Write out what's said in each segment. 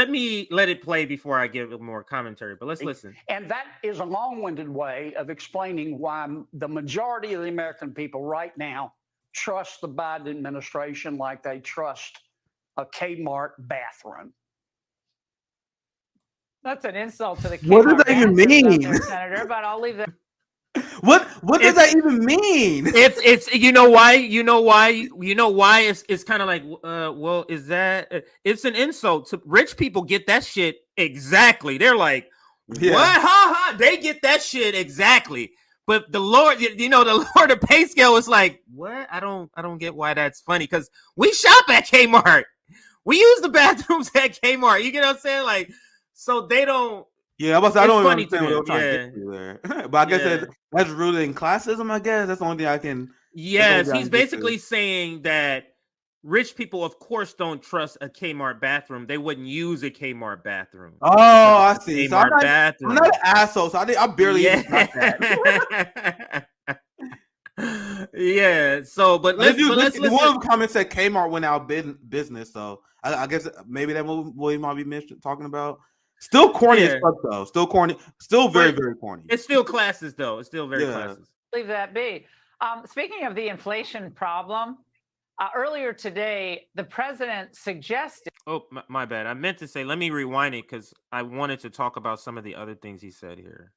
let me let it play before I give more commentary. But let's listen. And that is a long-winded way of explaining why the majority of the American people right now trust the Biden administration like they trust a Kmart bathroom. That's an insult to the What does Kmart that even bathrooms out mean? there, Senator, but I'll leave that. What does that even mean? It's you know why it's kind of like well, is that it's an insult to rich people. Get that shit exactly. They're like, what? Ha ha, they get that shit exactly. But the Lord, the Lord of pay scale is like, what? I don't get why that's funny, because we shop at Kmart. We use the bathrooms at Kmart. You get what I'm saying? Like, so they don't. Yeah, I don't funny understand what they're trying to get to there. But I guess that's rooted in classism, I guess. That's the only thing I can... Yes, he's basically saying that rich people, of course, don't trust a Kmart bathroom. They wouldn't use a Kmart bathroom. Oh, I see. So I'm not an asshole, so I barely even got that. Yeah, so, but let's one of the comments said Kmart went out business, so I guess maybe that movie might be talking about. Still corny as fuck, though. Still corny. Still very, very corny. It's still classes, though. It's still very classes. Leave that be. Speaking of the inflation problem, earlier today, the president suggested... Oh, my bad. I meant to say, let me rewind it, because I wanted to talk about some of the other things he said here.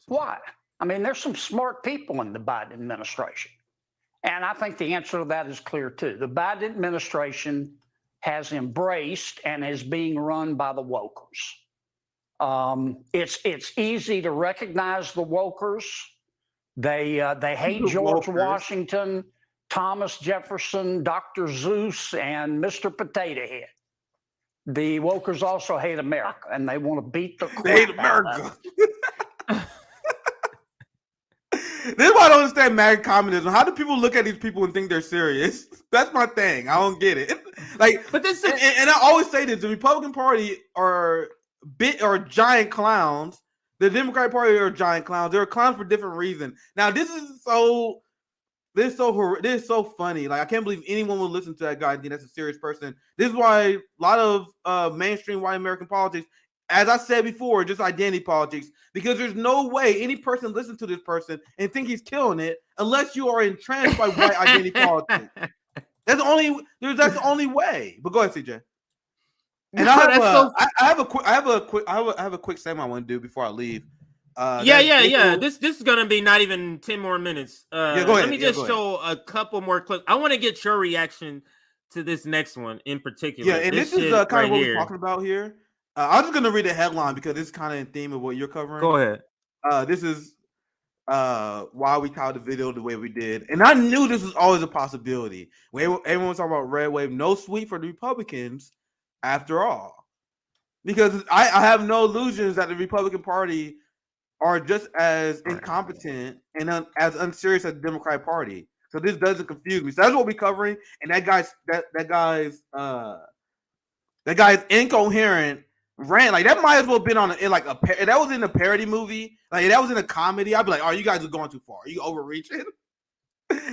Why? I mean, there's some smart people in the Biden administration. And I think the answer to that is clear, too. The Biden administration has embraced and is being run by the wokers. It's easy to recognize the wokers. They hate George Washington, Thomas Jefferson, Dr. Seuss, and Mr. Potato Head. The wokers also hate America, and they want to beat the crap out of America. This is why I don't understand MAGA communism. How do people look at these people and think they're serious? That's my thing. I don't get it. Like, but this and I always say this: the Republican Party are giant clowns. The Democratic Party are giant clowns. They're clowns for different reasons. Now, this is so funny. Like, I can't believe anyone would listen to that guy and think that's a serious person. This is why a lot of mainstream white American politics, as I said before, just identity politics, because there's no way any person listen to this person and think he's killing it unless you are entranced by white identity politics. That's the only way. But go ahead, CJ. And I have a quick segment I want to do before I leave. This is gonna be not even 10 more minutes. Go ahead. Let me just show a couple more clips. I want to get your reaction to this next one in particular. Yeah, and this is kind of what we're talking about here. I'm just gonna read the headline because it's kind of in theme of what you're covering. Go ahead. This is why we titled the video the way we did, and I knew this was always a possibility. When everyone was talking about red wave, no sweep for the Republicans, after all, because I have no illusions that the Republican Party are just as incompetent and as unserious as the Democratic Party. So this doesn't confuse me. So that's what we're covering, and that guy's incoherent rant, like that might as well have been that was in a parody movie, like that was in a comedy. I'd be like, oh, you guys are going too far. Are you overreaching?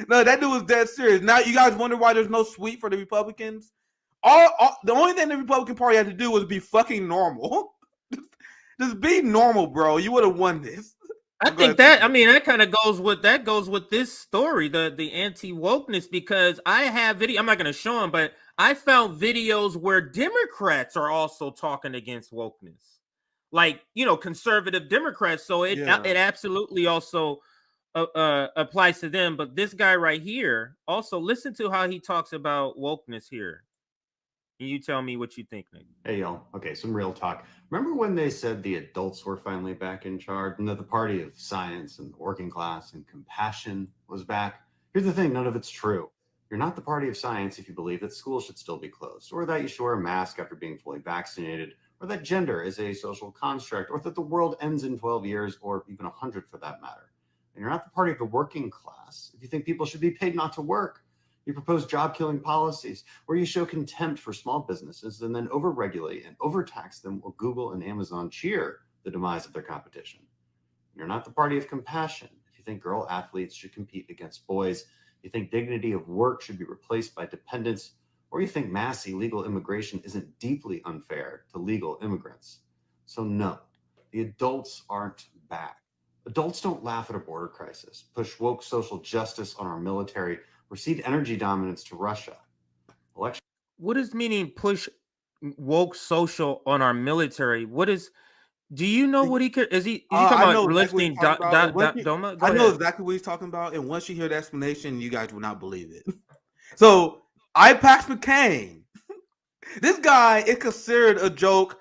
No, that dude was dead serious. Now you guys wonder why there's no sweep for the Republicans. The only thing the Republican Party had to do was be fucking normal. Just be normal, bro. You would have won this. I think that kind of goes with this story, the anti-wokeness, because I have video. I'm not going to show them, but I found videos where Democrats are also talking against wokeness, like, conservative Democrats. So it absolutely also applies to them. But this guy right here, also listen to how he talks about wokeness here. And you tell me what you think, Nick. Hey, y'all. Okay, some real talk. Remember when they said the adults were finally back in charge and that the party of science and the working class and compassion was back? Here's the thing, none of it's true. You're not the party of science if you believe that schools should still be closed, or that you should wear a mask after being fully vaccinated, or that gender is a social construct, or that the world ends in 12 years, or even 100 for that matter. And you're not the party of the working class if you think people should be paid not to work. You propose job-killing policies where you show contempt for small businesses and then overregulate and overtax them while Google and Amazon cheer the demise of their competition. You're not the party of compassion if you think girl athletes should compete against boys, you think dignity of work should be replaced by dependence, or you think mass illegal immigration isn't deeply unfair to legal immigrants. So no, the adults aren't back. Adults don't laugh at a border crisis, push woke social justice on our military, or cede energy dominance to Russia. Election. What does meaning push woke social on our military? What is? Do you know what he could? Is he talking I about know exactly lifting what he's talking about. And once you- Doma? Go I know ahead. exactly what he's talking about, and once you hear the explanation, you guys will not believe it. So, Pax McCain, this guy is considered a joke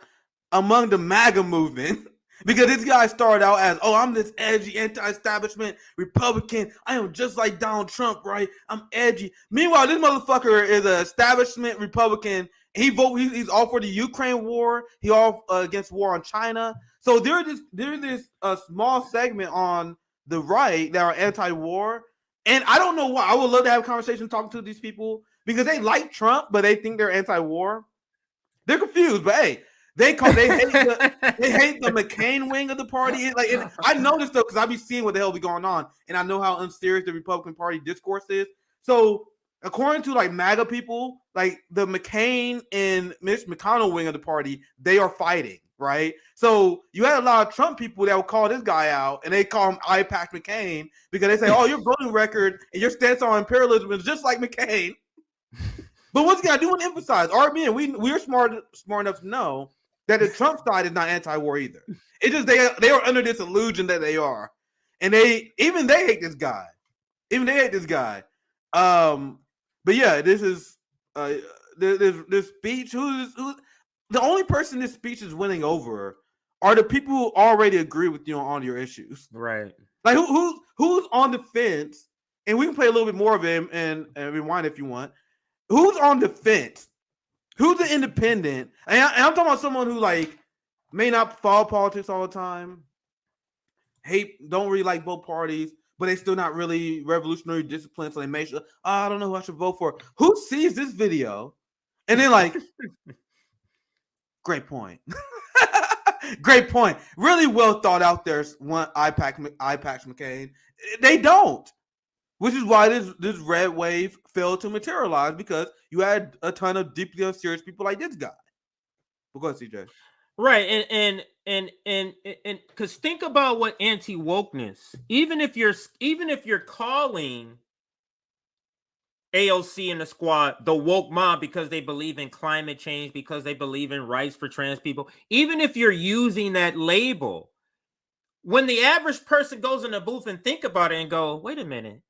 among the MAGA movement because this guy started out as, "Oh, I'm this edgy anti-establishment Republican. I am just like Donald Trump, right? I'm edgy." Meanwhile, this motherfucker is an establishment Republican. He's all for the Ukraine war. He all against war on China. So there's this small segment on the right that are anti-war, and I don't know why. I would love to have a conversation talking to these people because they like Trump, but they think they're anti-war. They're confused, but hey, they hate the McCain wing of the party. Like, and I know this stuff because I be seeing what the hell be going on, and I know how unserious the Republican Party discourse is. So, according to like MAGA people, like the McCain and Mitch McConnell wing of the party, they are fighting, right? So you had a lot of Trump people that would call this guy out, and they call him Pax McCain because they say, "Oh, your voting record and your stance on imperialism is just like McCain." But once again, I do want to emphasize, RBN, we're smart enough to know that the Trump side is not anti-war either. It's just they are under this illusion that they are, and they hate this guy. Even they hate this guy. But yeah, this is this speech. Who the only person this speech is winning over are the people who already agree with you on your issues. Right. Like who's on the fence, and we can play a little bit more of him and rewind if you want. Who's on the fence? Who's the independent? And I'm talking about someone who like may not follow politics all the time, don't really like both parties, but they still not really revolutionary discipline, so they make sure, I don't know who I should vote for. Who sees this video and then like, great point. Great point. Really well thought out there. One Pax McCain. They don't. Which is why this red wave failed to materialize because you had a ton of deeply unserious people like this guy. But go ahead, CJ. Right, and because think about what anti-wokeness. Even if you're calling AOC and the squad the woke mob because they believe in climate change, because they believe in rights for trans people, even if you're using that label, when the average person goes in the booth and think about it and go, wait a minute,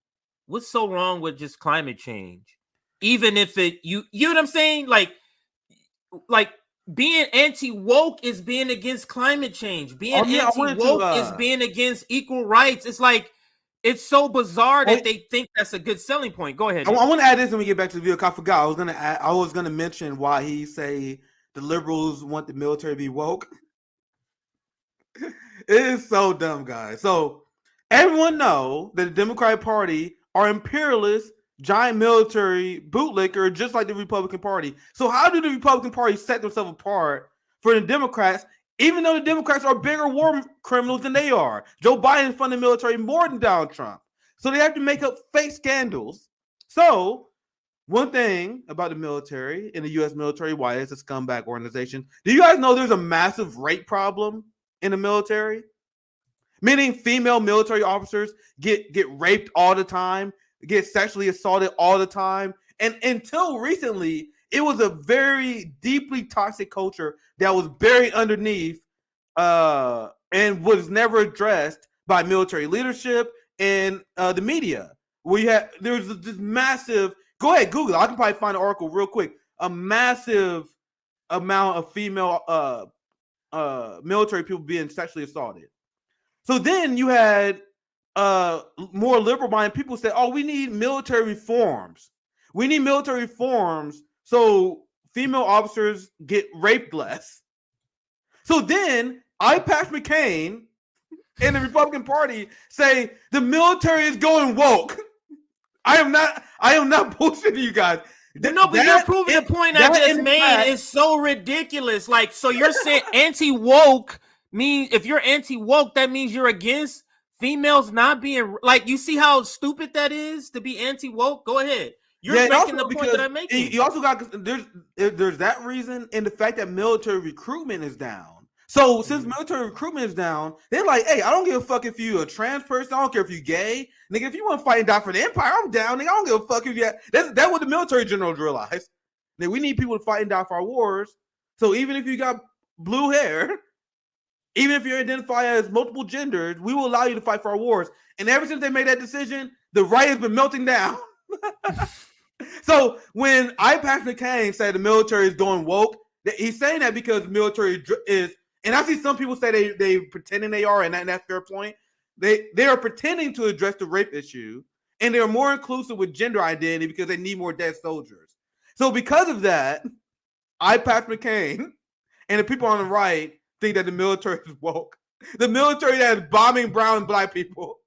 what's so wrong with just climate change? Even if you know what I'm saying? Like being anti-woke is being against climate change. Being anti-woke is being against equal rights. It's like, it's so bizarre that they think that's a good selling point. Go ahead. I want to add this when we get back to the video. I forgot. I was gonna mention why he say the liberals want the military to be woke. It is so dumb, guys. So everyone know that the Democratic Party are imperialist, giant military bootlicker, just like the Republican Party. So how do the Republican Party set themselves apart for the Democrats, even though the Democrats are bigger war criminals than they are? Joe Biden funded the military more than Donald Trump. So they have to make up fake scandals. So one thing about the military and the U.S. military, why it's a scumbag organization. Do you guys know there's a massive rape problem in the military? Meaning female military officers get raped all the time, get sexually assaulted all the time. And until recently, it was a very deeply toxic culture that was buried underneath and was never addressed by military leadership and the media. There's this massive, go ahead, Google it. I can probably find an article real quick. A massive amount of female military people being sexually assaulted. So then you had more liberal-minded people say, "Oh, we need military reforms. We need military reforms so female officers get raped less." So then Pax McCain and the Republican Party say the military is going woke. I am not bullshitting you guys. No, but you're proving the point I just made is so ridiculous. Like, so you're saying anti-woke means, if you're anti-woke, that means you're against females not being, like, you see how stupid that is to be anti-woke? Go ahead. You're making the point that I'm making. You also got there's that reason, and the fact that military recruitment is down. So since military recruitment is down, they're like, hey, I don't give a fuck if you a trans person. I don't care if you gay. Nigga, if you want to fight and die for the empire, I'm down. Nigga, I don't give a fuck if you that's what the military generals realize. That we need people to fight and die for our wars. So even if you got blue hair, even if you identify as multiple genders, we will allow you to fight for our wars. And ever since they made that decision, the right has been melting down. So when Patrick McCain said the military is going woke, he's saying that because the military is, and I see some people say they pretending they are, and that's their point. They are pretending to address the rape issue, and they're more inclusive with gender identity because they need more dead soldiers. So because of that, Patrick McCain and the people on the right think that the military is woke. The military that is bombing brown and black people.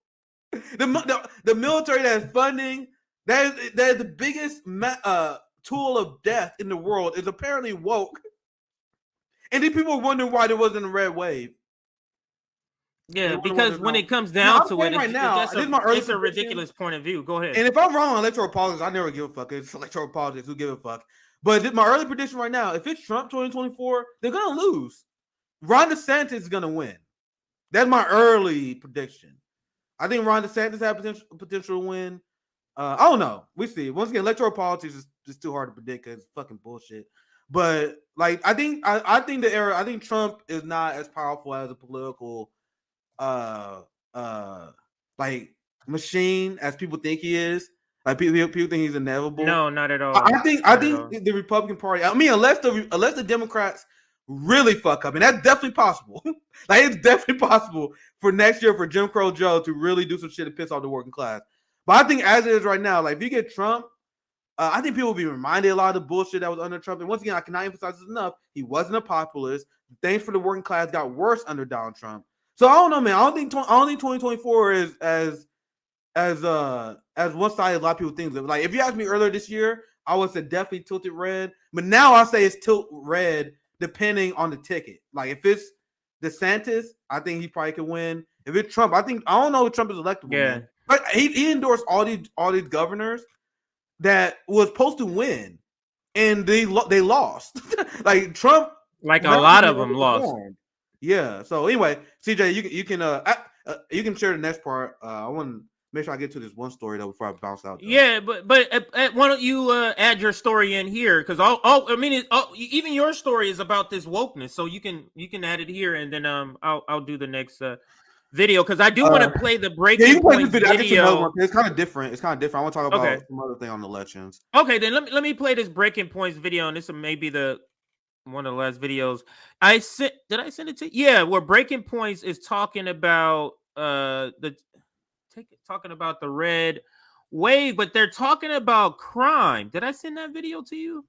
The military that is funding, that is the biggest tool of death in the world, is apparently woke. And these people are wondering why there wasn't a red wave. Yeah, because when it comes down to it, it's a ridiculous point of view. Go ahead. And if I'm wrong on electoral politics, I never give a fuck. It's electoral politics. Who give a fuck? But my early prediction right now, if it's Trump 2024, they're going to lose. Ron DeSantis is going to win. That's my early prediction. I think Ron DeSantis has potential to win. I don't know. We see. Once again, electoral politics is just too hard to predict because it's fucking bullshit. But like, I think Trump is not as powerful as a political like machine as people think he is. Like people think he's inevitable. No, not at all. I think the Republican Party. I mean, unless the Democrats really fuck up, and that's definitely possible. Like it's definitely possible for next year for Jim Crow Joe to really do some shit to piss off the working class. But I think as it is right now, like if you get Trump, I think people will be reminded a lot of the bullshit that was under Trump. And once again, I cannot emphasize this enough. He wasn't a populist. Things for the working class got worse under Donald Trump. So I don't know, man. I don't think 2024 is as one-sided a lot of people think. Like if you asked me earlier this year, I would say definitely tilted red. But now I say it's tilt red depending on the ticket. Like if it's DeSantis, I think he probably could win. If it's Trump, I don't know if Trump is electable. Yeah, man. But he endorsed all these governors that was supposed to win, and they lost. Like Trump, like a lot of them lost. Yeah. So anyway, CJ, you can share the next part. I want to make sure I get to this one story though before I bounce out. Though. Yeah, but why don't you add your story in here? Because even your story is about this wokeness, so you can add it here, and then I'll do the next video because I do want to play the breaking point video. It's kind of different. I want to talk about some other thing on the elections. Okay, then let me play this breaking points video, and this is maybe one of the last videos did I send it to you? Yeah, where breaking points is talking about talking about the red wave, but they're talking about crime. Did I send that video to you?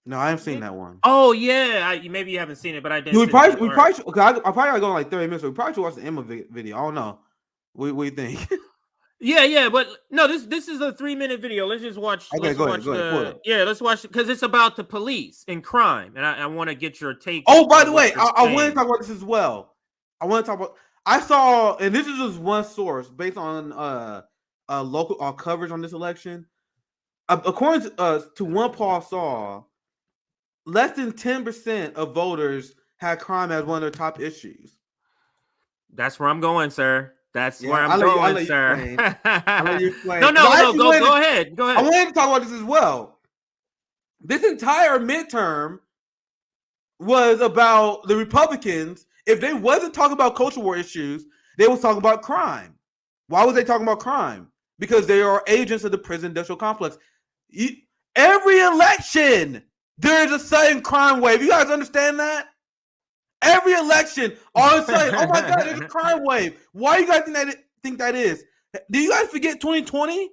No, I haven't seen that one. Oh yeah, maybe you haven't seen it, but I did. We probably should, I probably gotta go like 30 minutes. We probably should watch the Emma video. I don't know. What do you think? Yeah, but no, this is a 3-minute video. Let's just watch. Okay, go ahead. Yeah, let's watch it because it's about the police and crime, and I want to get your take. Oh, by the way, I want to talk about this as well. I saw, and this is just one source based on local coverage on this election. According to one poll I saw, less than 10% of voters had crime as one of their top issues. That's where I'm going, sir. That's where I'm going, sir. I'll let you explain. No, go ahead. Go ahead. I wanted to talk about this as well. This entire midterm was about the Republicans. If they wasn't talking about culture war issues, they was talking about crime. Why was they talking about crime? Because they are agents of the prison industrial complex. Every election, there is a sudden crime wave. You guys understand that? Every election, all of a sudden, oh my God, there's a crime wave. Why do you guys think that is? Do you guys forget 2020?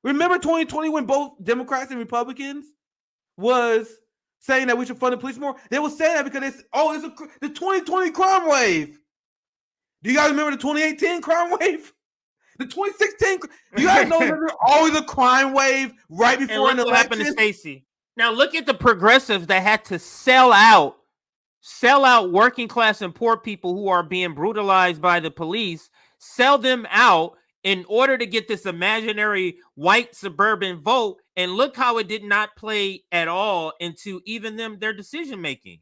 Remember 2020 when both Democrats and Republicans was saying that we should fund the police more? They were saying that because it's the 2020 crime wave. Do you guys remember the 2018 crime wave? The 2016? You guys know there's always a crime wave right before an election. What happened to Stacey? Now look at the progressives that had to sell out working class and poor people who are being brutalized by the police, sell them out in order to get this imaginary white suburban vote And look how it did not play at all into even their decision making.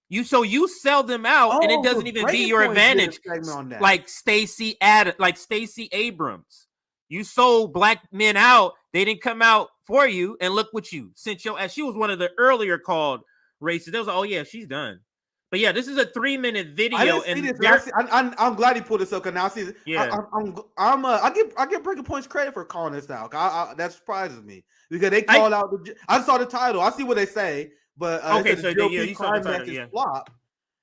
You sell them out, and it doesn't even be your advantage. Like Stacey Abrams, you sold black men out. They didn't come out for you, and look what you sent your ass. She was one of the earlier called racists. They was like, oh yeah, she's done. But yeah, this is a 3-minute video, I'm glad he pulled this up because now I see it. Yeah, I give Breaking Point's credit for calling this out. That surprises me because they called out. I saw the title. I see what they say, but okay, so you saw the title, flop.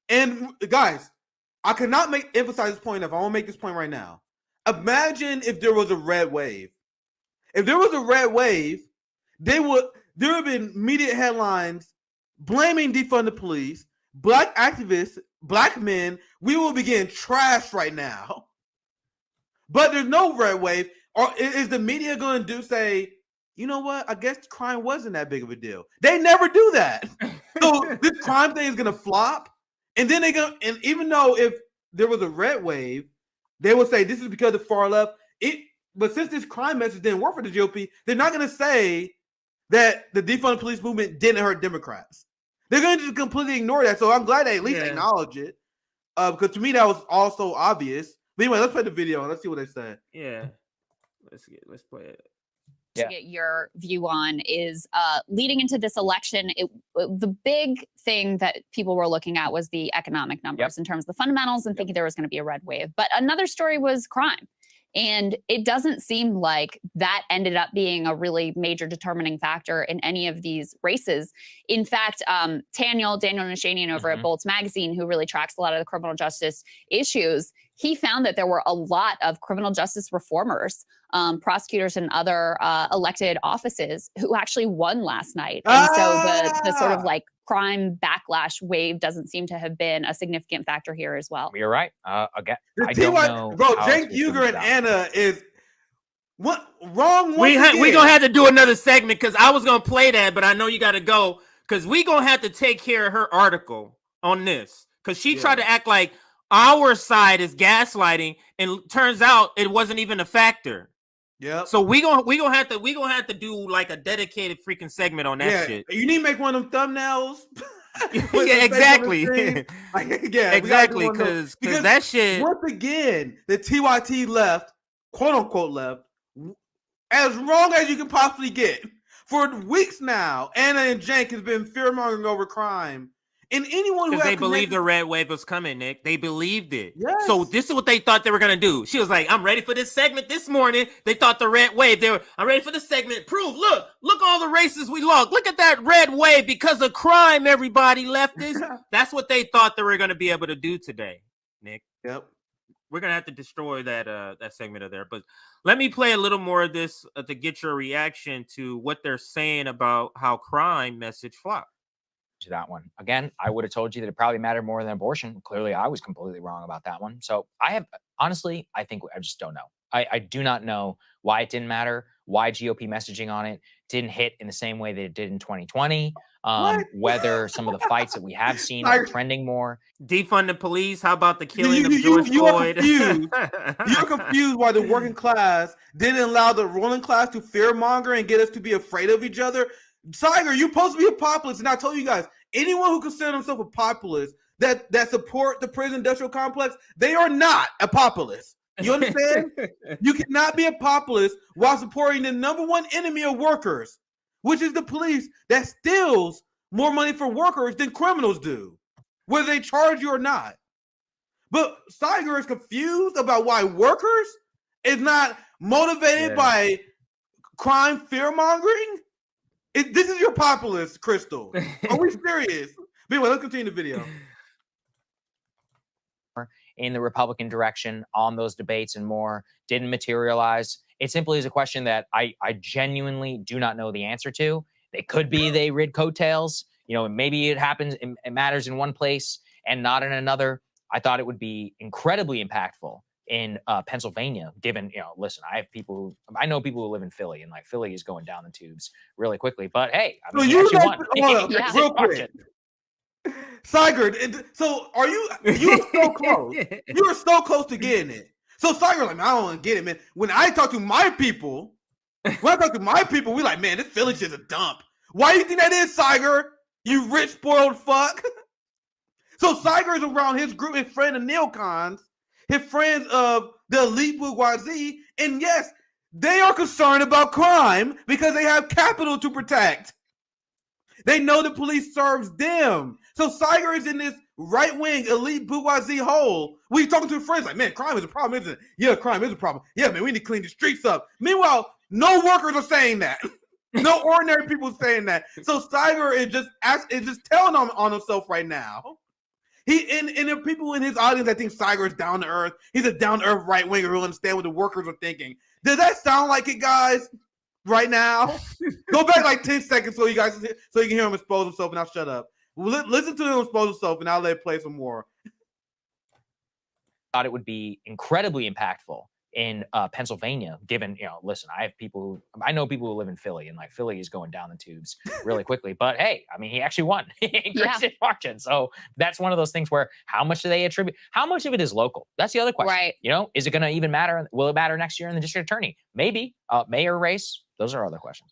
And guys, I cannot emphasize this point enough. I want to make this point right now. Imagine if there was a red wave. If there was a red wave, there would have been media headlines blaming defund the police, black activists, black men. We will be getting trashed right now. But there's no red wave. Or is the media going to say, you know what? I guess crime wasn't that big of a deal. They never do that. So this crime thing is going to flop. And then and even though if there was a red wave, they would say this is because of the far left. But since this crime message didn't work for the GOP, they're not going to say that the defund the police movement didn't hurt Democrats. They're going to just completely ignore that. So I'm glad they at least acknowledge it. Because to me, that was also obvious. But anyway, let's play the video and let's see what they said. Yeah. Let's play it. To get your view on is leading into this election, the big thing that people were looking at was the economic numbers in terms of the fundamentals and thinking there was going to be a red wave. But another story was crime. And it doesn't seem like that ended up being a really major determining factor in any of these races. In fact, Daniel Nashanian over at Bolts Magazine, who really tracks a lot of the criminal justice issues, he found that there were a lot of criminal justice reformers, prosecutors and other elected offices who actually won last night. And so the sort of like crime backlash wave doesn't seem to have been a significant factor here as well. You're right. Again, I don't know. Bro, Cenk Uygur and Anna is what wrong? We gonna have to do another segment because I was gonna play that, but I know you got to go because we gonna have to take care of her article on this because she tried to act like our side is gaslighting, and turns out it wasn't even a factor. Yeah. So we gonna have to do like a dedicated freaking segment on that shit. You need to make one of them thumbnails. Yeah, exactly. Exactly. Because that shit. Once again, the TYT left, quote unquote left, as wrong as you can possibly get. For weeks now, Anna and Cenk has been fear-mongering over crime. And anyone who they believed the red wave was coming, Nick. They believed it. Yes. So this is what they thought they were gonna do. She was like, "I'm ready for this segment this morning." They thought the red wave. I'm ready for the segment. Prove. Look all the races we lost. Look at that red wave because of crime. Everybody left this. That's what they thought they were gonna be able to do today, Nick. Yep. We're gonna have to destroy that segment of there. But let me play a little more of this to get your reaction to what they're saying about how crime message flopped. That one again, I would have told you that it probably mattered more than abortion. Clearly I was completely wrong about that one. So I think I just don't know. I do not know why it didn't matter, why GOP messaging on it didn't hit in the same way that it did in 2020. Whether some of the fights that we have seen are trending more. Defund the police. How about the killing of George Floyd? You're confused why the working class didn't allow the ruling class to fearmonger and get us to be afraid of each other. Tiger, you're supposed to be a populist, and I told you guys, anyone who considers themselves a populist that support the prison industrial complex, they are not a populist. You understand? You cannot be a populist while supporting the number one enemy of workers, which is the police that steals more money for workers than criminals do, whether they charge you or not. But Tiger is confused about why workers is not motivated by crime fear-mongering. This is your populist, Crystal. Are we serious? But anyway, let's continue the video. In the Republican direction on those debates and more didn't materialize. It simply is a question that I genuinely do not know the answer to. It could be they rid coattails. Maybe it happens, it matters in one place and not in another. I thought it would be incredibly impactful in Pennsylvania, given, listen, I know people who live in Philly, and like Philly is going down the tubes really quickly. But hey, I mean, real quick. Sigurd, so you're so close. You were so close to getting it. So Sigurd, I don't want to get it, man. When I talk to my people, When I talk to my people, we like, man, this village is a dump. Why do you think that is, Siger? You rich, spoiled fuck. So Siger is around his group, his friend of neocons, his friends of the elite bourgeoisie, and yes, they are concerned about crime because they have capital to protect. They know the police serves them. So Siger is in this right-wing elite bourgeoisie hole. We talking to friends like, man, crime is a problem, isn't it? Yeah, crime is a problem. Yeah, man, we need to clean the streets up. Meanwhile, no workers are saying that. No ordinary people saying that. So Siger is just telling on himself right now. And the people in his audience that think Siger is down to earth. He's a down to earth right winger who understands what the workers are thinking. Does that sound like it, guys? Right now, go back like 10 seconds so you can hear him expose himself, and I'll shut up. Listen to him expose himself, and I'll let it play some more. Thought it would be incredibly impactful in Pennsylvania, given, listen, I know people who live in Philly, and like Philly is going down the tubes really quickly. But hey, I mean, he actually won in Christian margin. So that's one of those things where how much do they attribute? How much of it is local? That's the other question. Right. Is it going to even matter? Will it matter next year in the district attorney? Maybe. Mayor race. Those are other questions.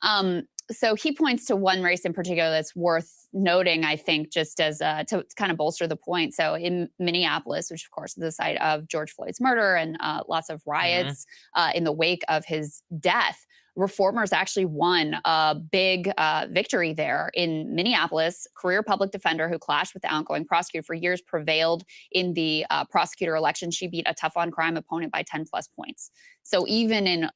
So he points to one race in particular that's worth noting, I think, just as to kind of bolster the point. So in Minneapolis, which of course is the site of George Floyd's murder and lots of riots in the wake of his death, reformers actually won a big victory there in Minneapolis. Career public defender who clashed with the outgoing prosecutor for years prevailed in the prosecutor election. She beat a tough on crime opponent by 10 plus points. So even in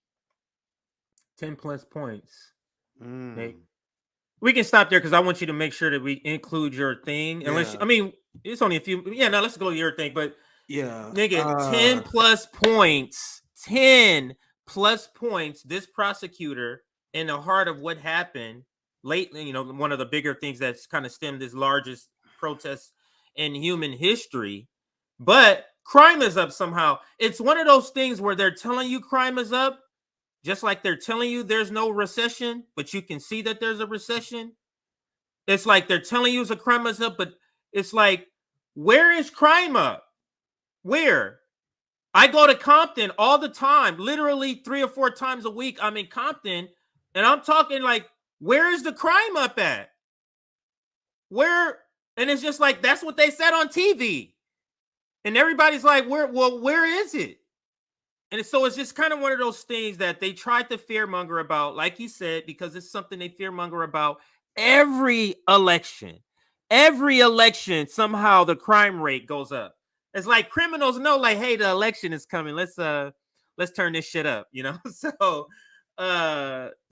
10 plus points. We can stop there because I want you to make sure that we include your thing. Unless I mean, it's only a few. Yeah, no, let's go to your thing. But nigga, 10 plus points. 10 plus points. This prosecutor, in the heart of what happened lately, one of the bigger things that's kind of stemmed this largest protest in human history. But crime is up somehow. It's one of those things where they're telling you crime is up. Just like they're telling you there's no recession, but you can see that there's a recession. It's like they're telling you the crime is up, but it's like, where is crime up? Where? I go to Compton all the time, literally 3 or 4 times a week. I'm in Compton, and I'm talking like, where is the crime up at? Where? And it's just like, that's what they said on TV. And everybody's like, where is it? And so it's just kind of one of those things that they tried to fearmonger about, like you said, because it's something they fearmonger about every election. Every election, somehow the crime rate goes up. It's like criminals know, like, hey, the election is coming. Let's turn this shit up, So